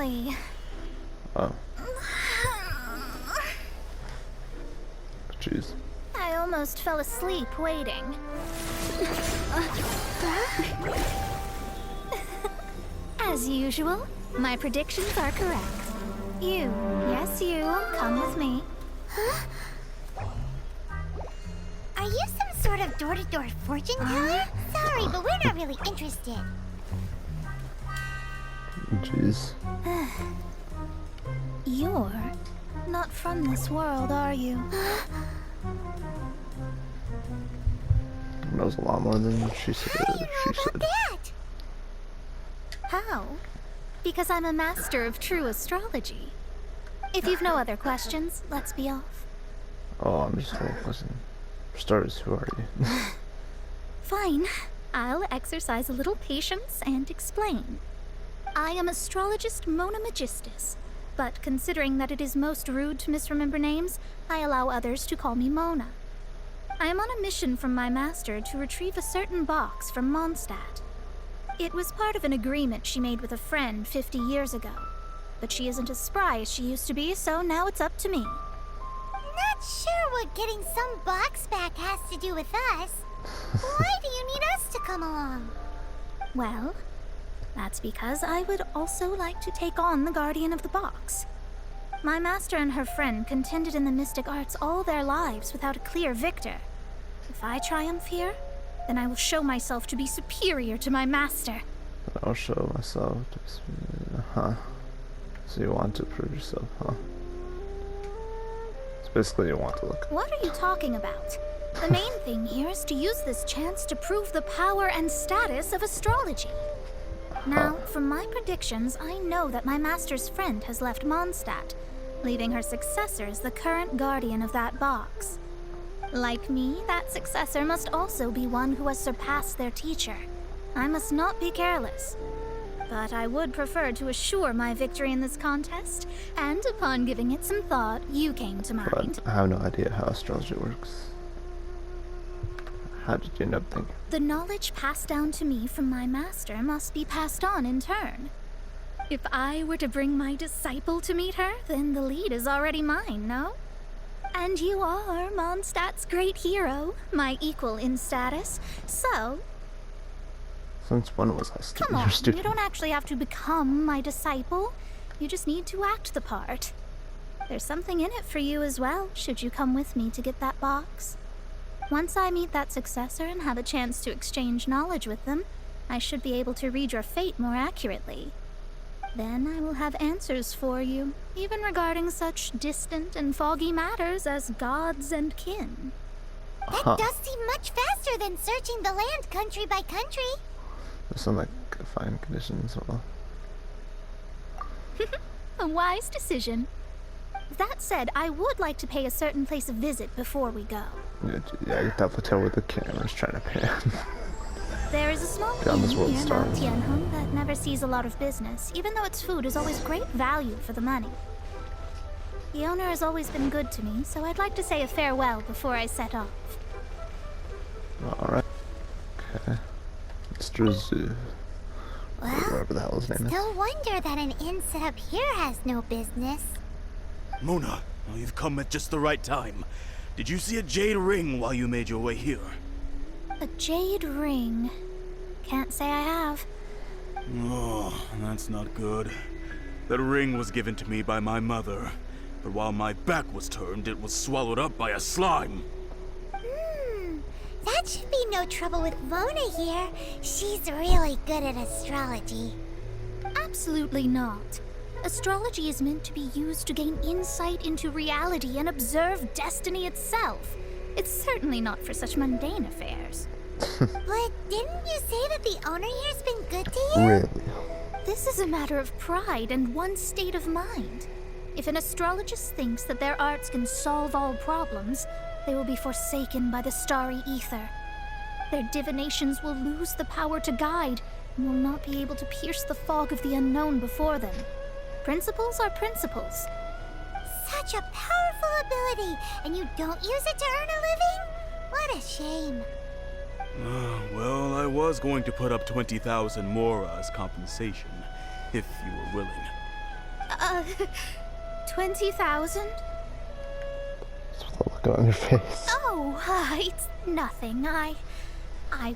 Finally. Oh. Jeez. I almost fell asleep waiting. As usual, my predictions are correct. You, yes you, come with me. Huh? Are you some sort of door-to-door fortune teller? Sorry, but we're not really interested. Jeez. You're not from this world, are you? Knows a lot more than she said. How do you know about that? How? Because I'm a master of true astrology. If you've no other questions, let's be off. Oh, I'm just listen. For starters, who are you? Fine. I'll exercise a little patience and explain. I am astrologist Mona Magistus, but considering that it is most rude to misremember names, I allow others to call me Mona. I am on a mission from my master to retrieve a certain box from Mondstadt. It was part of an agreement she made with a friend 50 years ago, but she isn't as spry as she used to be, so now it's up to me. Not sure what getting some box back has to do with us. Why do you need us to come along? Well, that's because I would also like to take on the guardian of the box. My master and her friend contended in the mystic arts all their lives without a clear victor. If I triumph here, then I will show myself to be superior to my master. I'll show myself to be... Huh. So you want to prove yourself, huh? So basically you want to look... What are you talking about? The main thing here is to use this chance to prove the power and status of astrology. Now, from my predictions, I know that my master's friend has left Mondstadt, leaving her successor as the current guardian of that box. Like me, that successor must also be one who has surpassed their teacher. I must not be careless. But I would prefer to assure my victory in this contest, and upon giving it some thought, you came to mind. But I have no idea how astrology works. How did you end up thinking? The knowledge passed down to me from my master must be passed on in turn. If I were to bring my disciple to meet her, then the lead is already mine, no? And you are Mondstadt's great hero, my equal in status, so... Since when was I Come on, you don't actually have to become my disciple. You just need to act the part. There's something in it for you as well, should you come with me to get that box. Once I meet that successor and have a chance to exchange knowledge with them, I should be able to read your fate more accurately. Then I will have answers for you, even regarding such distant and foggy matters as gods and kin. That does seem much faster than searching the land country by country. Some like fine conditions. Well. A wise decision. That said, I would like to pay a certain place a visit before we go. Yeah, I can definitely tell where the camera's trying to pan. There is a small inn near Mount Tianheng that never sees a lot of business, even though its food is always great value for the money. The owner has always been good to me, so I'd like to say a farewell before I set off. Alright. Okay. Mr. Zhu. Well, whatever the hell his name is. Still wonder that an inn set up here has no business. Mona, well, you've come at just the right time. Did you see a jade ring while you made your way here? A jade ring? Can't say I have. Oh, that's not good. That ring was given to me by my mother, but while my back was turned, it was swallowed up by a slime. That should be no trouble with Mona here. She's really good at astrology. Absolutely not. Astrology is meant to be used to gain insight into reality and observe destiny itself. It's certainly not for such mundane affairs. But didn't you say that the owner here's been good to you? Really? This is a matter of pride and one's state of mind. If an astrologist thinks that their arts can solve all problems, they will be forsaken by the starry ether. Their divinations will lose the power to guide and will not be able to pierce the fog of the unknown before them. Principles are principles. Such a powerful ability, and you don't use it to earn a living? What a shame. Well, I was going to put up 20,000 more as compensation, if you were willing. 20,000? What's with the look on your face? Oh, it's nothing. I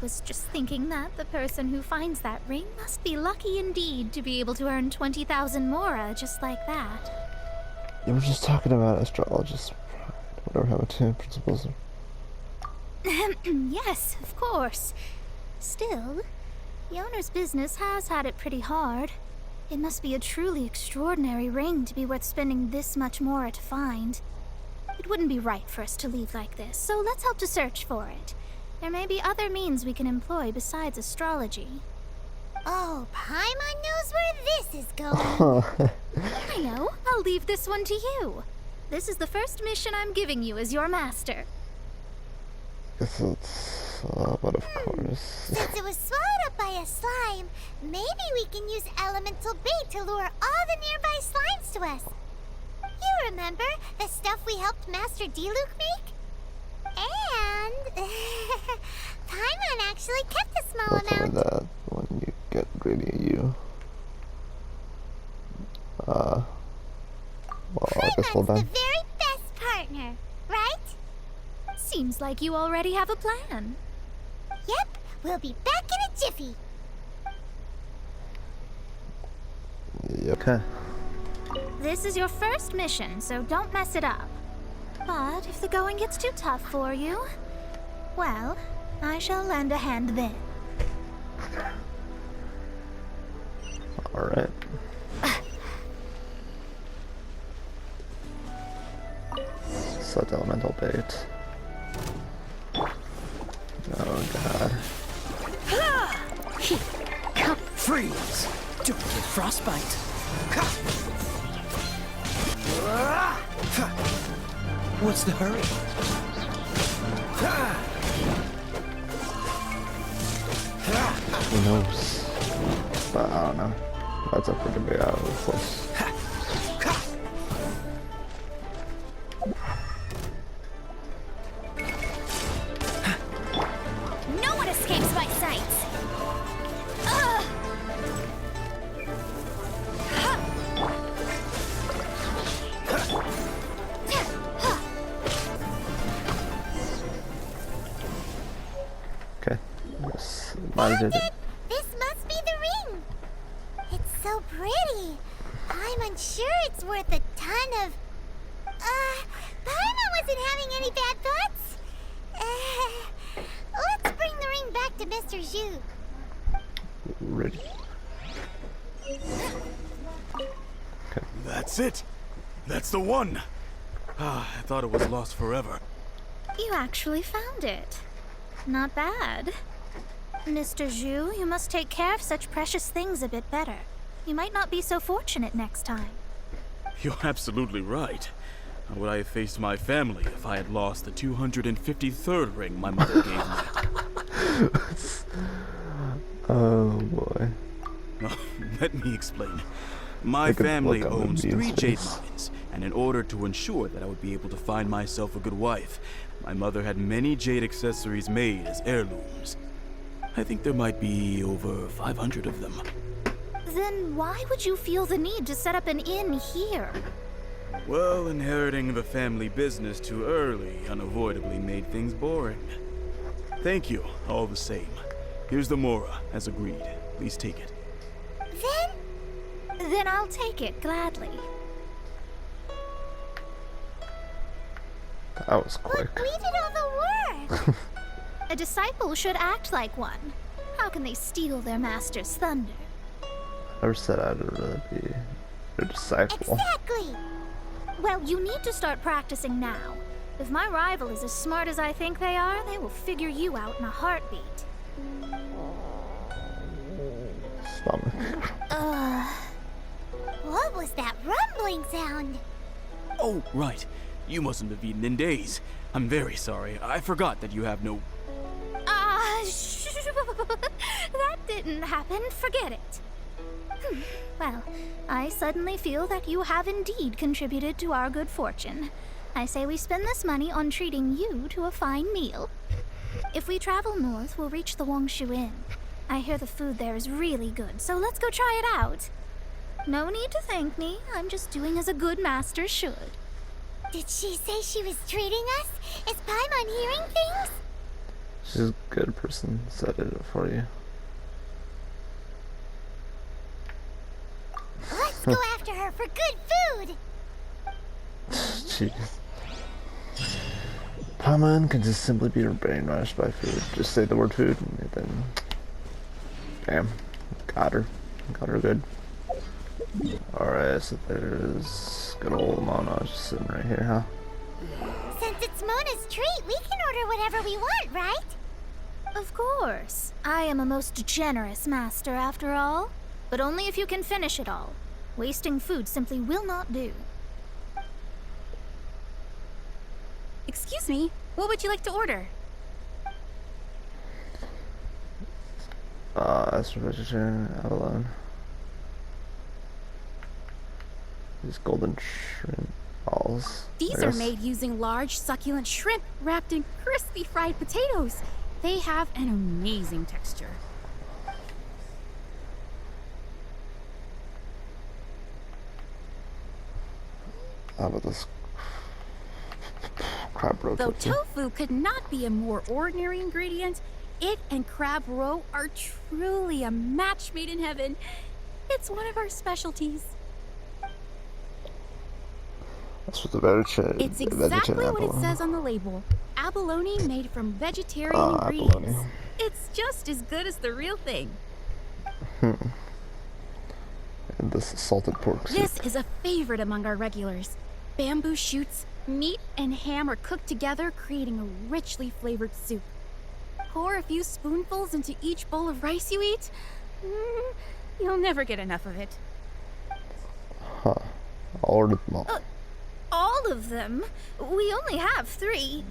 was just thinking that the person who finds that ring must be lucky indeed to be able to earn 20,000 mora just like that. You were just talking about astrologists. Whatever happened to principles. Yes, of course. Still, the owner's business has had it pretty hard. It must be a truly extraordinary ring to be worth spending this much mora to find. It wouldn't be right for us to leave like this, so let's help to search for it. There may be other means we can employ besides astrology. Oh, Paimon knows where this is going. I know. I'll leave this one to you. This is the first mission I'm giving you as your master. Guess it's but of course. Since it was swallowed up by a slime, maybe we can use elemental bait to lure all the nearby slimes to us. You remember the stuff we helped Master Diluc make? And Paimon actually kept a small Don't tell me amount. that when you get greedy, you. Well, I guess we'll Paimon's the done. very best partner, right? Seems like you already have a plan. Yep, we'll be back in a jiffy. Okay. This is your first mission, so don't mess it up. But if the going gets too tough for you, well, I shall lend a hand then. Alright. Set elemental bait. Oh god. Freeze! Don't get frostbite. What's the hurry? Who knows? But I don't know. That's a pretty big out of the place. No one escapes my sight! Okay. Yes, mine did it. This must be the ring. It's so pretty. I'm unsure it's worth a ton of... Paimon wasn't having any bad thoughts. Let's bring the ring back to Mr. Zhu. Ready. That's it. That's the one. Ah, I thought it was lost forever. You actually found it. Not bad. Mr. Zhu, you must take care of such precious things a bit better. You might not be so fortunate next time. You're absolutely right. How would I have faced my family if I had lost the 253rd ring my mother gave me? Oh boy. Let me explain. My Like a family look on the owns bean's 3 jade face. mines, and in order to ensure that I would be able to find myself a good wife, my mother had many jade accessories made as heirlooms. I think there might be over 500 of them. Then why would you feel the need to set up an inn here? Well, inheriting the family business too early unavoidably made things boring. Thank you, all the same. Here's the mora, as agreed. Please take it. Then I'll take it gladly. That was quick. We did all the work. A disciple should act like one. How can they steal their master's thunder? Never said I'd really be a disciple. Exactly. Well, you need to start practicing now. If my rival is as smart as I think they are, they will figure you out in a heartbeat. Stomach. What was that rumbling sound? Oh, right. You mustn't have eaten in days. I'm very sorry. I forgot that you have no... That didn't happen. Forget it. Well, I suddenly feel that you have indeed contributed to our good fortune. I say we spend this money on treating you to a fine meal. If we travel north, we'll reach the Wongshu Inn. I hear the food there is really good, so let's go try it out. No need to thank me. I'm just doing as a good master should. Did she say she was treating us? Is Paimon hearing things? She's a good person. Set it for you. Let's go after her for good food! Jeez. Paimon can just simply be brainwashed by food. Just say the word food and then... Bam. Got her. Got her good. Alright, so there's good old Mona just sitting right here, huh? Since it's Mona's treat, we can order whatever we want, right? Of course. I am a most generous master after all. But only if you can finish it all. Wasting food simply will not do. Excuse me, what would you like to order? As for vegetarian, Avalon. These golden shrimp balls. These are made using large, succulent shrimp wrapped in crispy fried potatoes. They have an amazing texture. How about this crab roe? Though tofu could not be a more ordinary ingredient, it and crab roe are truly a match made in heaven. It's one of our specialties. That's what the vegetarian. It's exactly what it says on the label. Abalone made from vegetarian ingredients. Abalone. It's just as good as the real thing. And this salted pork soup. This is a favorite among our regulars. Bamboo shoots, meat, and ham are cooked together, creating a richly flavored soup. Pour a few spoonfuls into each bowl of rice you eat. You'll never get enough of it. Huh. I'll order them all. All of them? We only have 3.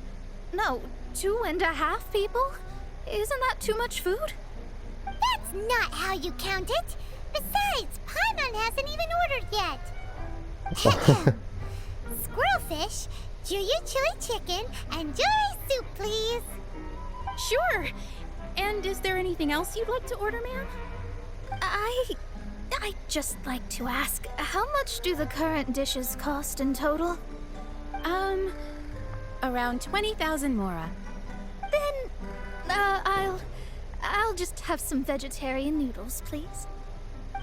No, 2.5 people? Isn't that too much food? That's not how you count it. Besides, Paimon hasn't even ordered yet. Squirrelfish, Juyu chili chicken, and Jury soup, please. Sure. And is there anything else you'd like to order, ma'am? I'd just like to ask, how much do the current dishes cost in total? Around 20,000 mora. Then, I'll just have some vegetarian noodles, please.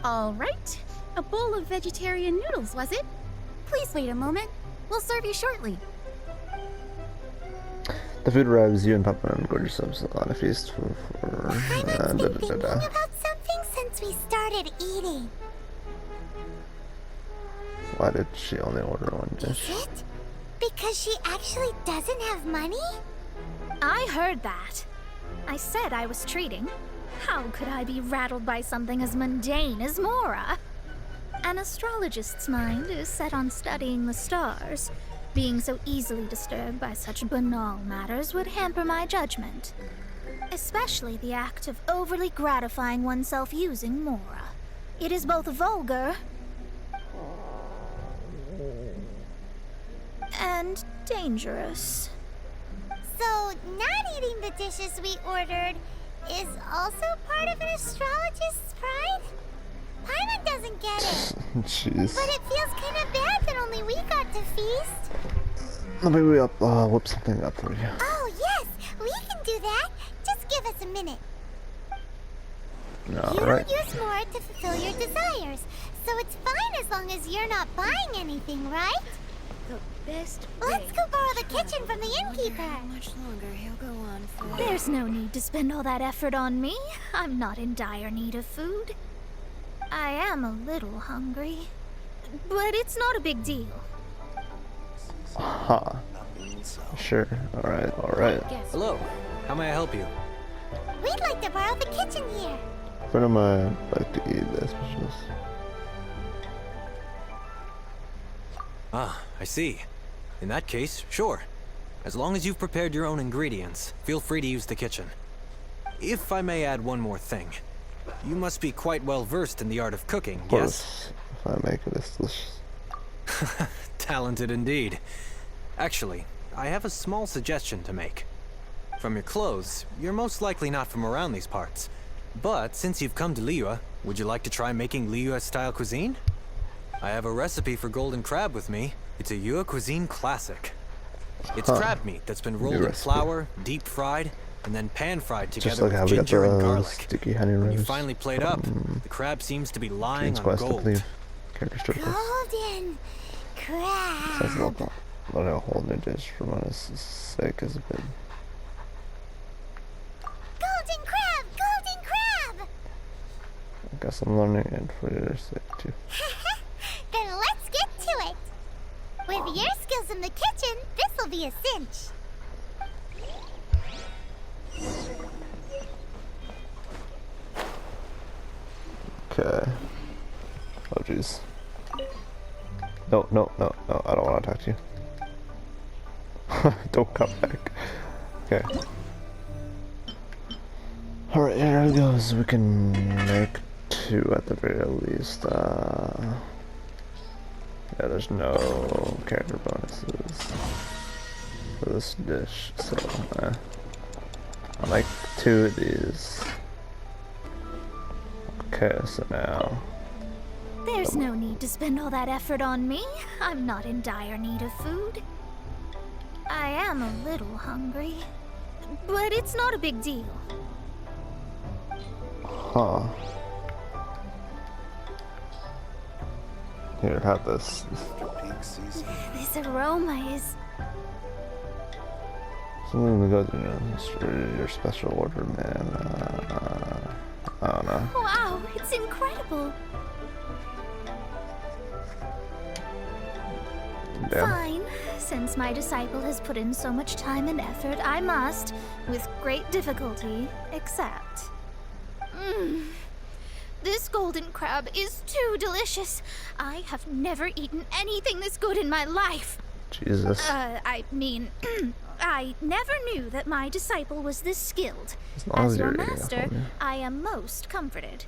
All right. A bowl of vegetarian noodles, was it? Please wait a moment. We'll serve you shortly. The food arrives, you and Papa and gorgeous yourselves on a feast for Paimon's been thinking about something since we started eating. Why did she only order one dish? Is it? Because she actually doesn't have money? I heard that. I said I was treating. How could I be rattled by something as mundane as Mora? An astrologist's mind is set on studying the stars. Being so easily disturbed by such banal matters would hamper my judgment. Especially the act of overly gratifying oneself using Mora. It is both vulgar and dangerous. So, not eating the dishes we ordered is also part of an astrologist's pride? Paimon doesn't get it. Jeez. But it feels kind of bad that only we got to feast. Let me whip something up for you. Oh, yes, we can do that. Just give us a minute. You Alright. don't use more to fulfill your desires, so it's fine as long as you're not buying anything, right? The best. Let's go borrow the kitchen from the innkeeper. How much longer he'll go on for? There's no need to spend all that effort on me. I'm not in dire need of food. I am a little hungry, but it's not a big deal. Huh. Sure. Alright. Hello. How may I help you? We'd like to borrow the kitchen here. When am I like to eat this? Specials? Ah, I see. In that case, sure. As long as you've prepared your own ingredients, feel free to use the kitchen. If I may add one more thing. You must be quite well versed in the art of cooking, Of yes? course. If I make it, it's delicious. Talented indeed. Actually, I have a small suggestion to make. From your clothes, you're most likely not from around these parts. But since you've come to Liyue, would you like to try making Liyue-style cuisine? I have a recipe for golden crab with me. It's a Yue cuisine classic. It's crab meat that's been rolled in recipe. flour, deep fried, and then pan fried Just together like how with we got ginger and the garlic. sticky honey When you rose. finally plate up, the crab seems to be lying Jane's on Quest, I gold. believe. Character circles. Golden Says a crab. little, but a whole new dish for Mona's sake is a bit. Golden crab! Golden crab! I guess I'm learning it for your sake too. Then let's get to it. With your skills in the kitchen, this'll be a cinch. Okay. Oh jeez. No, no, no, no, I don't want to talk to you. Don't come back. Okay. Alright, here it goes. We can make 2 at the very least. Yeah, there's no character bonuses for this dish, so I'll make 2 of these. Okay, so now There's no need to spend all that effort on me. I'm not in dire need of food. I am a little hungry, but it's not a big deal. Huh. Here, have this. This aroma is... Something to go through your special order, man. I don't know. Wow, it's incredible. Damn. Fine. Since my disciple has put in so much time and effort, I must, with great difficulty, accept. This golden crab is too delicious. I have never eaten anything this good in my life. Jesus. I mean, I never knew that my disciple was this skilled. As long as As your you're eating it master, for me. I am most comforted.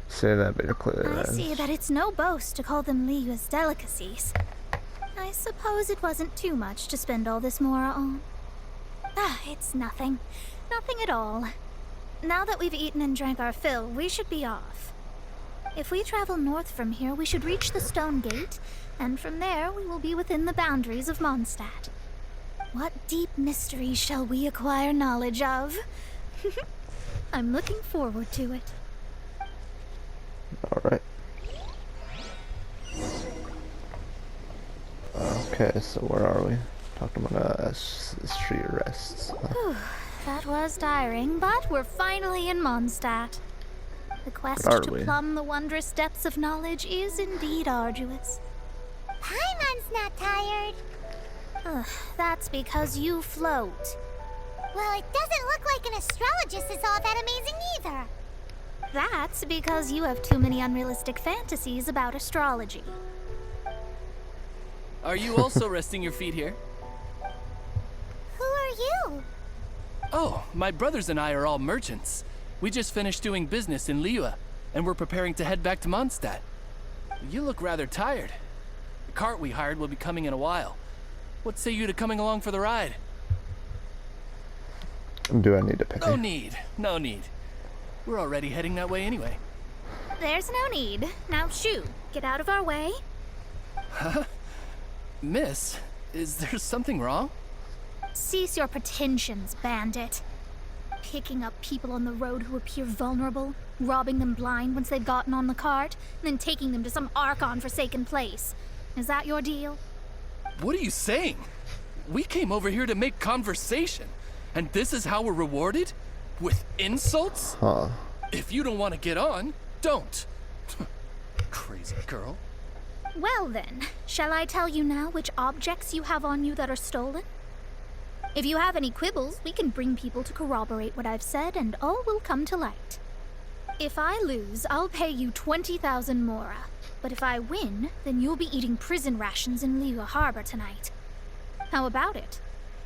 Say that better clearly. I see that it's no boast to call them Liyue's delicacies. I suppose it wasn't too much to spend all this mora on. It's nothing. Nothing at all. Now that we've eaten and drank our fill, we should be off. If we travel north from here, we should reach the Stone Gate, and from there we will be within the boundaries of Mondstadt. What deep mysteries shall we acquire knowledge of? I'm looking forward to it. Alright. Okay, so where are we? Talking about street arrests. That was tiring, but we're finally in Mondstadt. The quest But are to we? plumb the wondrous depths of knowledge is indeed arduous. Paimon's not tired. That's because you float. Well, it doesn't look like an astrologist is all that amazing either. That's because you have too many unrealistic fantasies about astrology. Are you also resting your feet here? Who are you? Oh, my brothers and I are all merchants. We just finished doing business in Liyue, and we're preparing to head back to Mondstadt. You look rather tired. The cart we hired will be coming in a while. What say you to coming along for the ride? Do I need to pick No it? need, no need. We're already heading that way anyway. There's no need. Now shoo, get out of our way. Miss, is there something wrong? Cease your pretensions, bandit. Picking up people on the road who appear vulnerable, robbing them blind once they've gotten on the cart, and then taking them to some Archon-forsaken place. Is that your deal? What are you saying? We came over here to make conversation, and this is how we're rewarded? With insults? Huh. If you don't want to get on, don't. Crazy girl. Well then, shall I tell you now which objects you have on you that are stolen? If you have any quibbles, we can bring people to corroborate what I've said, and all will come to light. If I lose, I'll pay you 20,000 mora. But if I win, then you'll be eating prison rations in Liyue Harbor tonight. How about it?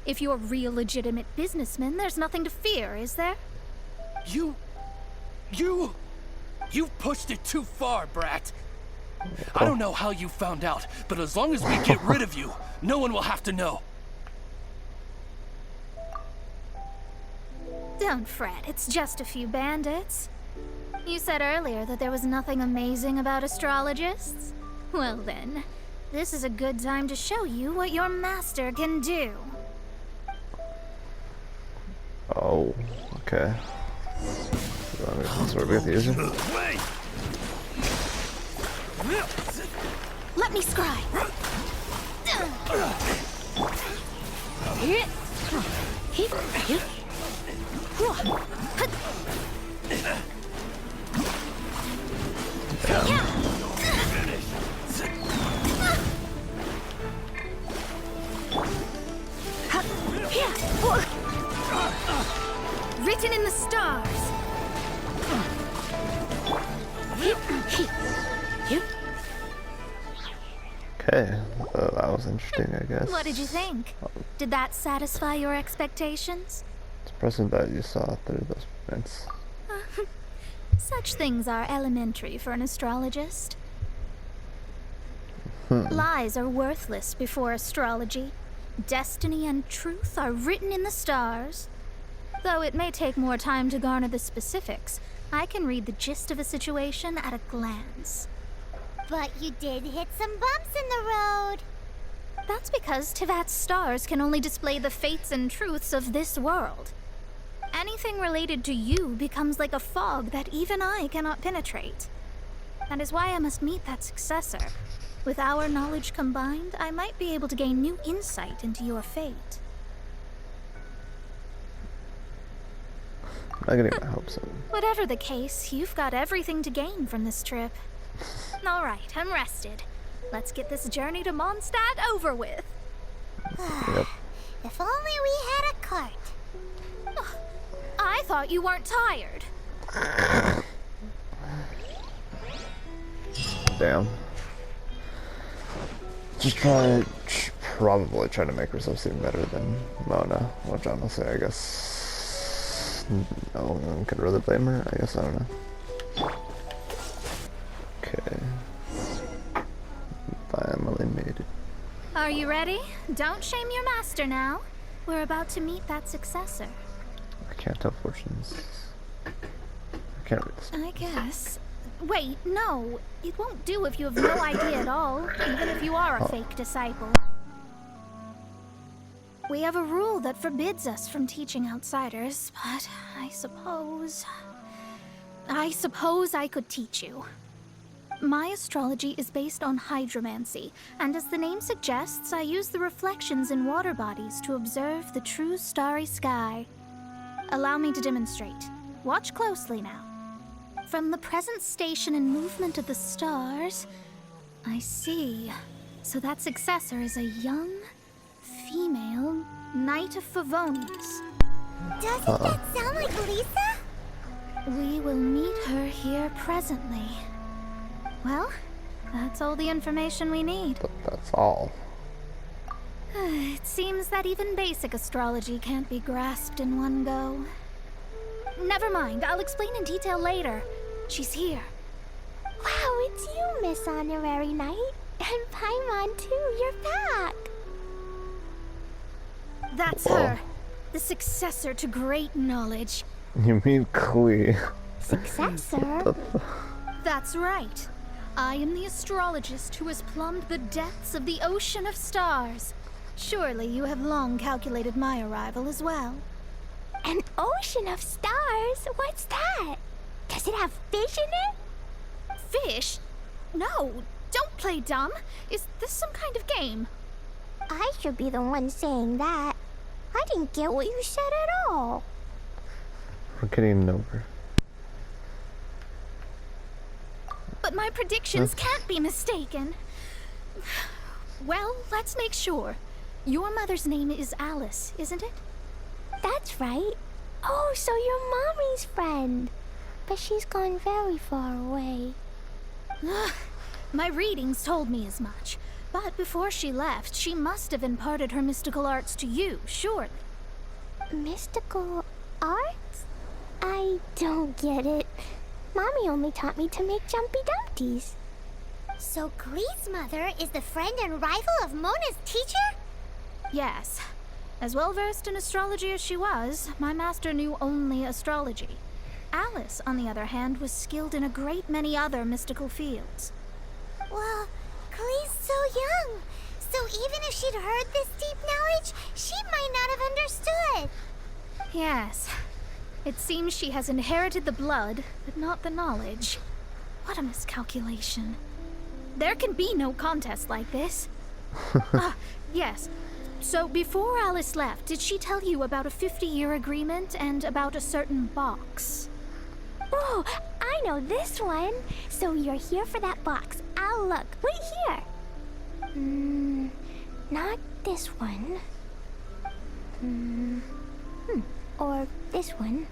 If you're real legitimate businessmen, there's nothing to fear, is there? You've pushed it too far, brat. I don't know how you found out, but as long as we get rid of you, no one will have to know. Don't fret, it's just a few bandits. You said earlier that there was nothing amazing about astrologists? Well then, this is a good time to show you what your master can do. Oh, okay. That's where we get the user. Let me scry. Written in the stars. Okay, that was interesting, I guess. What did you think? Did that satisfy your expectations? It's impressive that you saw through those prints. Such things are elementary for an astrologist. Lies are worthless before astrology. Destiny and truth are written in the stars. Though it may take more time to garner the specifics, I can read the gist of a situation at a glance. But you did hit some bumps in the road. That's because Tivat's stars can only display the fates and truths of this world. Anything related to you becomes like a fog that even I cannot penetrate. That is why I must meet that successor. With our knowledge combined, I might be able to gain new insight into your fate. I'm not getting my hopes up. Whatever the case, you've got everything to gain from this trip. All right, I'm rested. Let's get this journey to Mondstadt over with. Yep. If only we had a cart. I thought you weren't tired. Damn. Probably try to make herself seem better than Mona, which honestly, I guess no one can really blame her. I guess I don't know. Okay. Finally made it. Are you ready? Don't shame your master now. We're about to meet that successor. I can't tell fortunes. I can't read this. I guess. Wait, no. It won't do if you have no idea at all, even if you are a fake disciple. We have a rule that forbids us from teaching outsiders, but I suppose I could teach you. My astrology is based on hydromancy, and as the name suggests, I use the reflections in water bodies to observe the true starry sky. Allow me to demonstrate. Watch closely now. From the present station and movement of the stars, I see. So that successor is a young, female Knight of Favonius. Doesn't that sound like Lisa? We will meet her here presently. Well, that's all the information we need. But that's all. It seems that even basic astrology can't be grasped in one go. Never mind, I'll explain in detail later. She's here. Wow, it's you, Miss Honorary Knight. And Paimon, too. You're back. That's Whoa. her. The successor to great knowledge. You mean Klee? Successor? That's right. I am the astrologist who has plumbed the depths of the ocean of stars. Surely you have long calculated my arrival as well. An ocean of stars? What's that? Does it have fish in it? Fish? No, don't play dumb. Is this some kind of game? I should be the one saying that. I didn't get what you said at all. We're getting over. But my predictions can't be mistaken. Well, let's make sure. Your mother's name is Alice, isn't it? That's right. Oh, so you're Mommy's friend. But she's gone very far away. My readings told me as much. But before she left, she must have imparted her mystical arts to you, surely. Mystical arts? I don't get it. Mommy only taught me to make Jumpy Dumpties. So Glee's mother is the friend and rival of Mona's teacher? Yes. As well versed in astrology as she was, my master knew only astrology. Alice, on the other hand, was skilled in a great many other mystical fields. Well, Klee's so young. So even if she'd heard this deep knowledge, she might not have understood. Yes. It seems she has inherited the blood, but not the knowledge. What a miscalculation. There can be no contest like this. Yes. So before Alice left, did she tell you about a 50-year agreement and about a certain box? Oh, I know this one. So you're here for that box. I'll look. Wait here. Not this one. Or this one.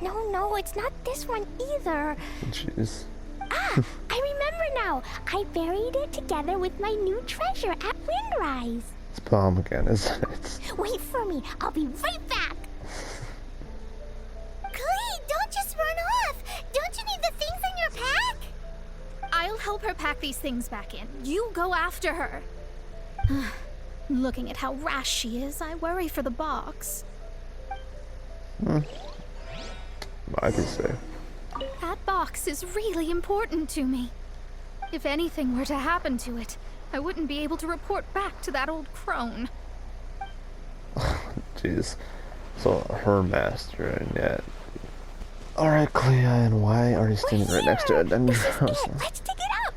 No, it's not this one either. Jeez. Ah, I remember now. I buried it together with my new treasure at Windrise. It's bomb again, isn't it? Wait for me. I'll be right back. Klee, don't just run off. Don't you need the things in your pack? I'll help her pack these things back in. You go after her. Looking at how rash she is, I worry for the box. I can say. That box is really important to me. If anything were to happen to it, I wouldn't be able to report back to that old crone. Jeez. So, her master, and yet. Alright, Clea, and why are you standing right next to it? Then This is it. Let's dig it up.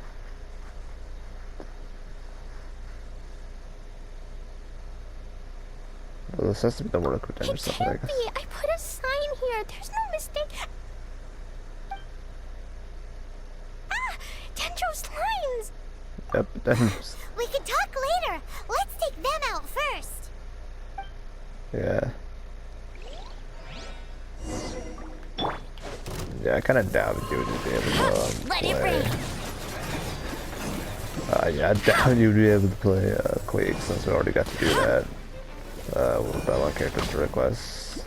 Well, this has to be the word of or It something. can't be. I put a sign here. There's no mistake. Ah! Dendro slimes! Yep, then. We can talk later. Let's take them out first. Yeah. Yeah, I kind of doubted you would be able to Let it play. rain. Yeah, I doubt you'd be able to play Quake since we already got to do that with that one character's requests.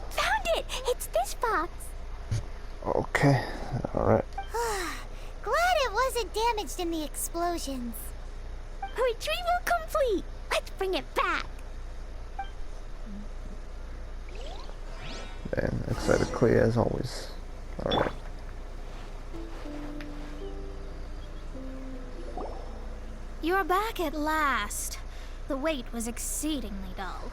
Found it! It's this box. Okay, alright. Glad it wasn't damaged in the explosions. Retrieval complete. Let's bring it back. Man, excited Clea as always. Alright. You're back at last. The wait was exceedingly dull.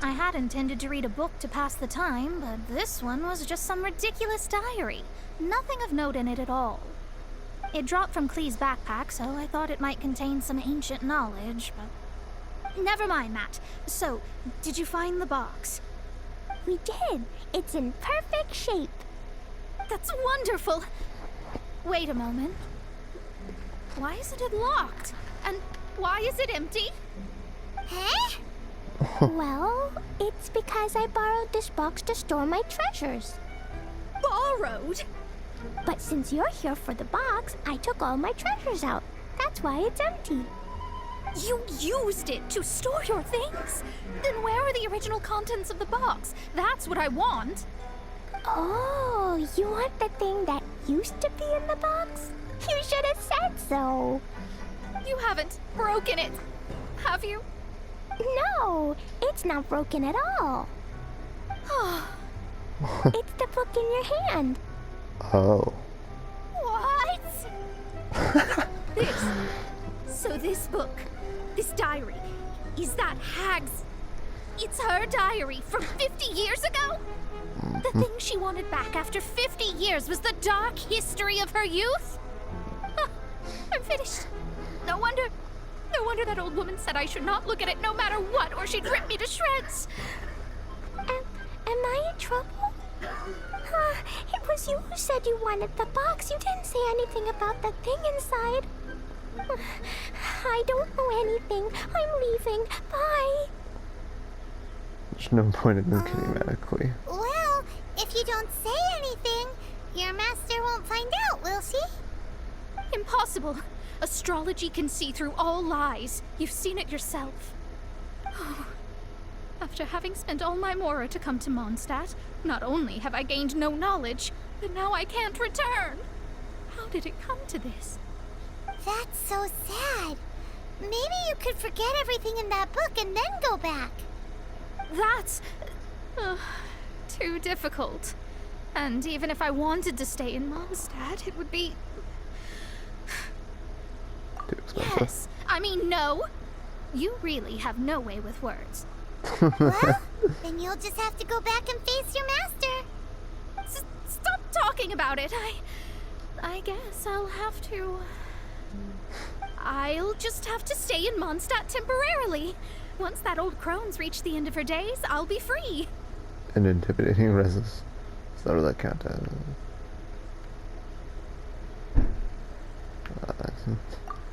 I had intended to read a book to pass the time, but this one was just some ridiculous diary. Nothing of note in it at all. It dropped from Klee's backpack, so I thought it might contain some ancient knowledge, but... Never mind that. So, did you find the box? We did. It's in perfect shape. That's wonderful! Wait a moment. Why isn't it locked? And why is it empty? Huh? Well, it's because I borrowed this box to store my treasures. Borrowed? But since you're here for the box, I took all my treasures out. That's why it's empty. You used it to store your things? Then where are the original contents of the box? That's what I want. Oh, you want the thing that used to be in the box? You should have said so. You haven't broken it, have you? No, it's not broken at all. It's the book in your hand. Oh. What? This book, this diary, is that Hag's? It's her diary from 50 years ago? The thing she wanted back after 50 years was the dark history of her youth? I'm finished. No wonder that old woman said I should not look at it no matter what, or she'd rip me to shreds. Am I in trouble? It was you who said you wanted the box. You didn't say anything about the thing inside. I don't know anything. I'm leaving. Bye. There's no point in getting mad at Clea. Well, if you don't say anything, your master won't find out, will she? Impossible. Astrology can see through all lies. You've seen it yourself. After having spent all my Mora to come to Mondstadt, not only have I gained no knowledge, but now I can't return. How did it come to this? That's so sad. Maybe you could forget everything in that book and then go back. That's too difficult. And even if I wanted to stay in Mondstadt, it would be... Too expensive. Yes, I mean no. You really have no way with words. Well, then you'll just have to go back and face your master. Stop talking about it. I guess I'll have to... I'll just have to stay in Mondstadt temporarily. Once that old crone's reached the end of her days, I'll be free. An intimidating resist. Is that what that count as?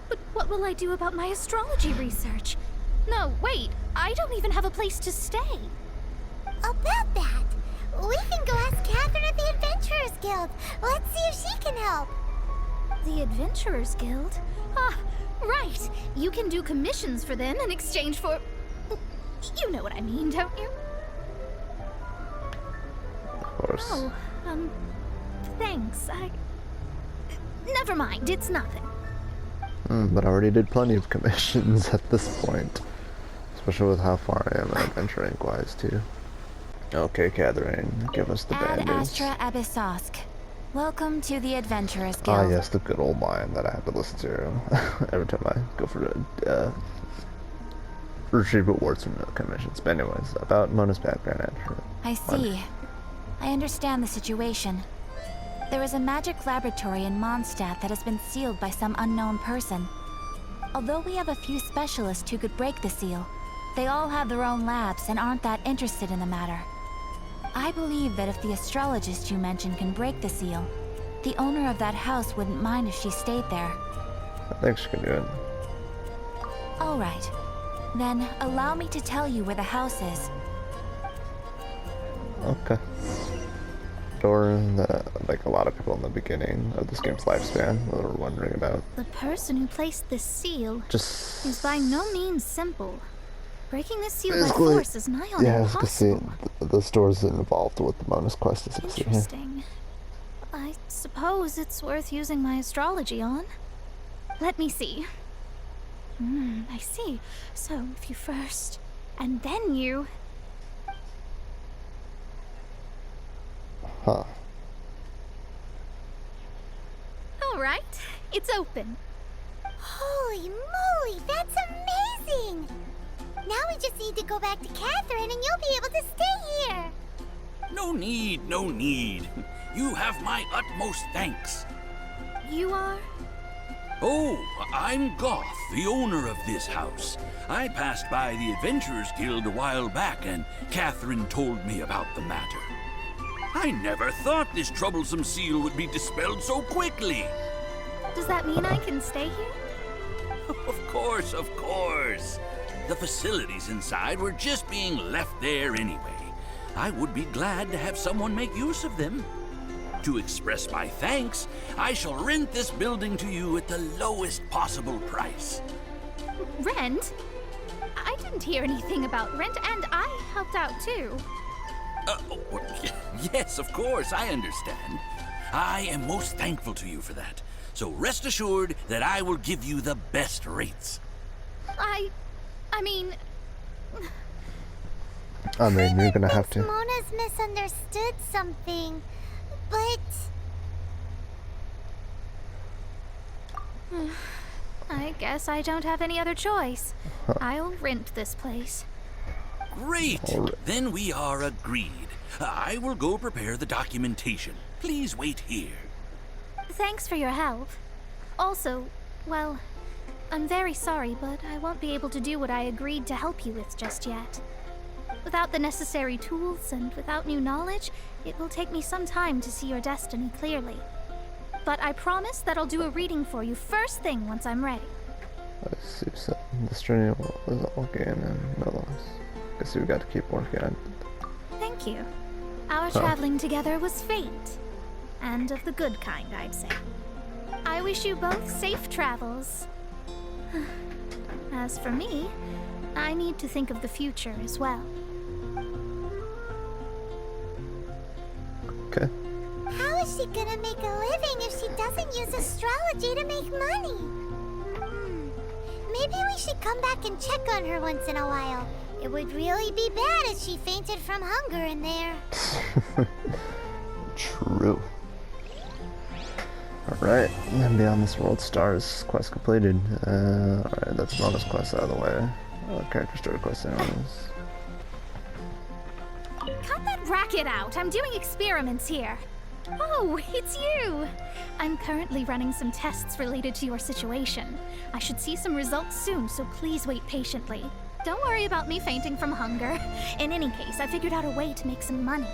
But what will I do about my astrology research? No, wait. I don't even have a place to stay. About that, we can go ask Catherine at the Adventurers Guild. Let's see if she can help. The Adventurers Guild? Ah, right. You can do commissions for them in exchange for... You know what I mean, don't you? Of course. Oh, thanks. Never mind, it's nothing. But I already did plenty of commissions at this point. Especially with how far I am adventuring wise too. Okay, Catherine, give us the Ad band news. Astra Abyssosk. Welcome to the Adventurers Guild. Ah, yes, the good old line that I have to listen to every time I go for retrieve rewards from the commissions. But anyways, about Mona's background and I see. I understand the situation. There is a magic laboratory in Mondstadt that has been sealed by some unknown person. Although we have a few specialists who could break the seal, they all have their own labs and aren't that interested in the matter. I believe that if the astrologist you mentioned can break the seal, the owner of that house wouldn't mind if she stayed there. I think she can do it. All right. Then allow me to tell you where the house is. Okay. Door that, like a lot of people in the beginning of this game's lifespan were wondering about. The person who placed this seal Just is by no means simple. Breaking this seal by Basically, force is nigh on yeah, I was gonna say impossible. the store's involved with the Mona's quest as you see here. Interesting. I suppose it's worth using my astrology on. Let me see. I see. So, if you first, and then you... Huh. All right, it's open. Holy moly, that's amazing! Now we just need to go back to Catherine and you'll be able to stay here. No need, no need. You have my utmost thanks. You are? Oh, I'm Goth, the owner of this house. I passed by the Adventurers Guild a while back and Catherine told me about the matter. I never thought this troublesome seal would be dispelled so quickly. Does that mean I can stay here? Of course, of course. The facilities inside were just being left there anyway. I would be glad to have someone make use of them. To express my thanks, I shall rent this building to you at the lowest possible price. Rent? I didn't hear anything about rent, and I helped out too. Yes, of course, I understand. I am most thankful to you for that. So rest assured that I will give you the best rates. I mean... You're gonna have to. Mona's misunderstood something, but... I guess I don't have any other choice. I'll rent this place. Great! Then we are agreed. I will go prepare the documentation. Please wait here. Thanks for your help. Also, well, I'm very sorry, but I won't be able to do what I agreed to help you with just yet. Without the necessary tools and without new knowledge, it will take me some time to see your destiny clearly. But I promise that I'll do a reading for you first thing once I'm ready. I see. So this journey was all gain and no loss. Guess we got to keep working on it. Thank you. Our traveling together was fate. And of the good kind, I'd say. I wish you both safe travels. As for me, I need to think of the future as well. Okay. How is she gonna make a living if she doesn't use astrology to make money? Maybe we should come back and check on her once in a while. It would really be bad if she fainted from hunger in there. True. Alright, and Beyond This World Stars quest completed. Alright, that's bonus quest out of the way. Character story quest anyways. Cut that racket out. I'm doing experiments here. Oh, it's you! I'm currently running some tests related to your situation. I should see some results soon, so please wait patiently. Don't worry about me fainting from hunger. In any case, I figured out a way to make some money.